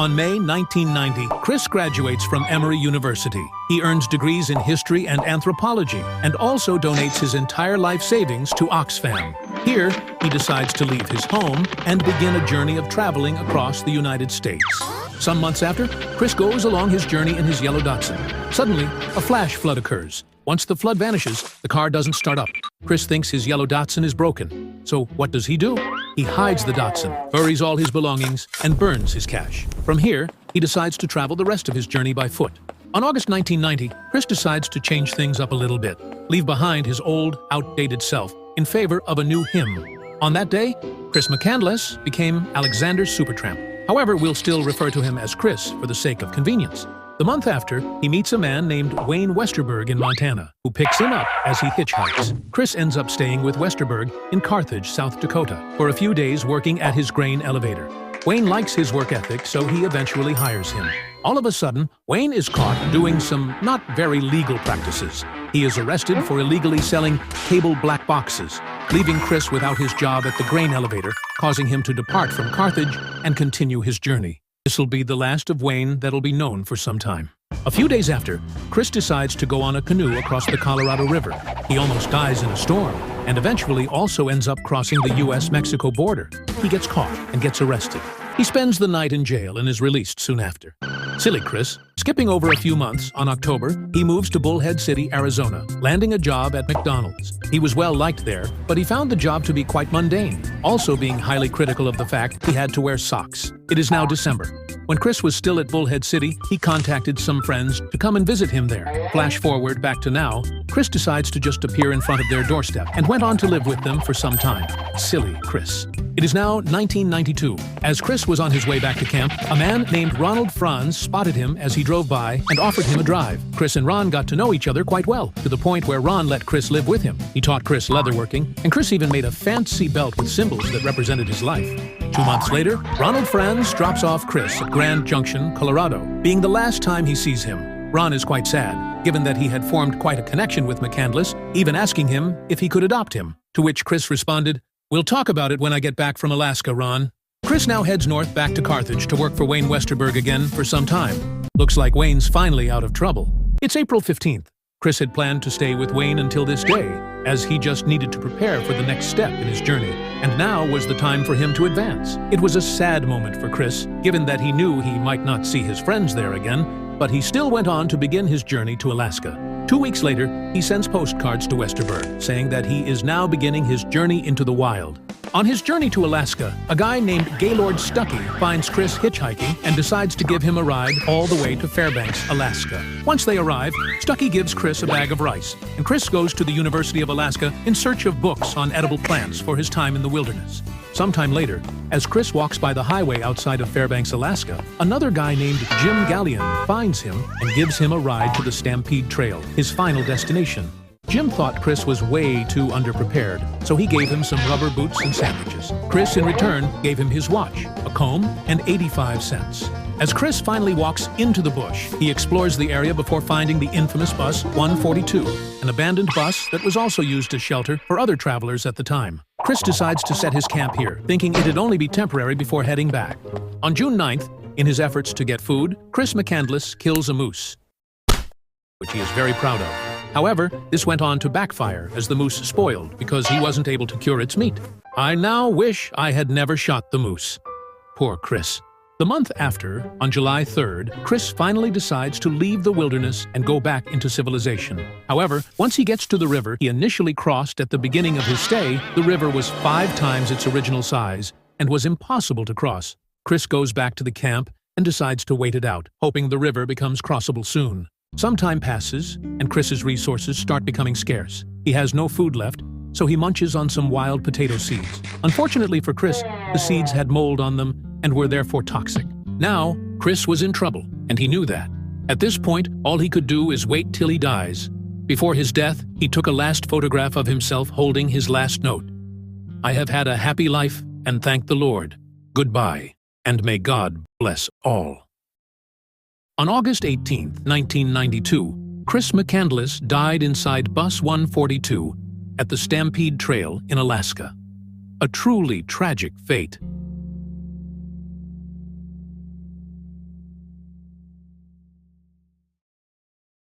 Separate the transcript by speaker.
Speaker 1: On May 1990, Chris graduates from Emory University. He earns degrees in history and anthropology, and also donates his entire life savings to Oxfam. Here, he decides to leave his home and begin a journey of traveling across the United States. Some months after, Chris goes along his journey in his yellow Datsun. Suddenly, a flash flood occurs. Once the flood vanishes, the car doesn't start up. Chris thinks his yellow Datsun is broken. So what does he do? He hides the Datsun, buries all his belongings, and burns his cash. From here, he decides to travel the rest of his journey by foot. On August 1990, Chris decides to change things up a little bit, leave behind his old, outdated self in favor of a new him. On that day, Chris McCandless became Alexander Supertramp. However, we'll still refer to him as Chris for the sake of convenience. The month after, he meets a man named Wayne Westerberg in Montana, who picks him up as he hitchhikes. Chris ends up staying with Westerberg in Carthage, South Dakota, for a few days working at his grain elevator. Wayne likes his work ethic, so he eventually hires him. All of a sudden, Wayne is caught doing some not very legal practices. He is arrested for illegally selling cable black boxes, leaving Chris without his job at the grain elevator, causing him to depart from Carthage and continue his journey. This'll be the last of Wayne that'll be known for some time. A few days after, Chris decides to go on a canoe across the Colorado River. He almost dies in a storm, and eventually also ends up crossing the US-Mexico border. He gets caught and gets arrested. He spends the night in jail and is released soon after. Silly Chris. Skipping over a few months, on October, he moves to Bullhead City, Arizona, landing a job at McDonald's. He was well liked there, but he found the job to be quite mundane, also being highly critical of the fact he had to wear socks. It is now December. When Chris was still at Bullhead City, he contacted some friends to come and visit him there. Flash forward back to now, Chris decides to just appear in front of their doorstep and went on to live with them for some time. Silly Chris. It is now 1992. As Chris was on his way back to camp, a man named Ronald Franz spotted him as he drove by and offered him a drive. Chris and Ron got to know each other quite well, to the point where Ron let Chris live with him. He taught Chris leatherworking, and Chris even made a fancy belt with symbols that represented his life. 2 months later, Ronald Franz drops off Chris at Grand Junction, Colorado, being the last time he sees him. Ron is quite sad, given that he had formed quite a connection with McCandless, even asking him if he could adopt him. To which Chris responded, "We'll talk about it when I get back from Alaska, Ron." Chris now heads north back to Carthage to work for Wayne Westerberg again for some time. Looks like Wayne's finally out of trouble. It's April 15th. Chris had planned to stay with Wayne until this day, as he just needed to prepare for the next step in his journey, and now was the time for him to advance. It was a sad moment for Chris, given that he knew he might not see his friends there again, but he still went on to begin his journey to Alaska. 2 weeks later, he sends postcards to Westerberg, saying that he is now beginning his journey into the wild. On his journey to Alaska, a guy named Gaylord Stuckey finds Chris hitchhiking and decides to give him a ride all the way to Fairbanks, Alaska. Once they arrive, Stuckey gives Chris a bag of rice, and Chris goes to the University of Alaska in search of books on edible plants for his time in the wilderness. Sometime later, as Chris walks by the highway outside of Fairbanks, Alaska, another guy named Jim Gallion finds him and gives him a ride to the Stampede Trail, his final destination. Jim thought Chris was way too underprepared, so he gave him some rubber boots and sandwiches. Chris, in return, gave him his watch, a comb, and 85 cents. As Chris finally walks into the bush, he explores the area before finding the infamous bus 142, an abandoned bus that was also used as shelter for other travelers at the time. Chris decides to set his camp here, thinking it'd only be temporary before heading back. On June 9th, in his efforts to get food, Chris McCandless kills a moose, which he is very proud of. However, this went on to backfire as the moose spoiled because he wasn't able to cure its meat. I now wish I had never shot the moose. Poor Chris. The month after, on July 3rd, Chris finally decides to leave the wilderness and go back into civilization. However, once he gets to the river he initially crossed at the beginning of his stay, the river was 5 times its original size and was impossible to cross. Chris goes back to the camp and decides to wait it out, hoping the river becomes crossable soon. Some time passes, and Chris's resources start becoming scarce. He has no food left, so he munches on some wild potato seeds. Unfortunately for Chris, the seeds had mold on them and were therefore toxic. Now, Chris was in trouble, and he knew that. At this point, all he could do is wait till he dies. Before his death, he took a last photograph of himself holding his last note. "I have had a happy life, and thank the Lord. Goodbye, and may God bless all." On August 18, 1992, Chris McCandless died inside Bus 142 at the Stampede Trail in Alaska. A truly tragic fate.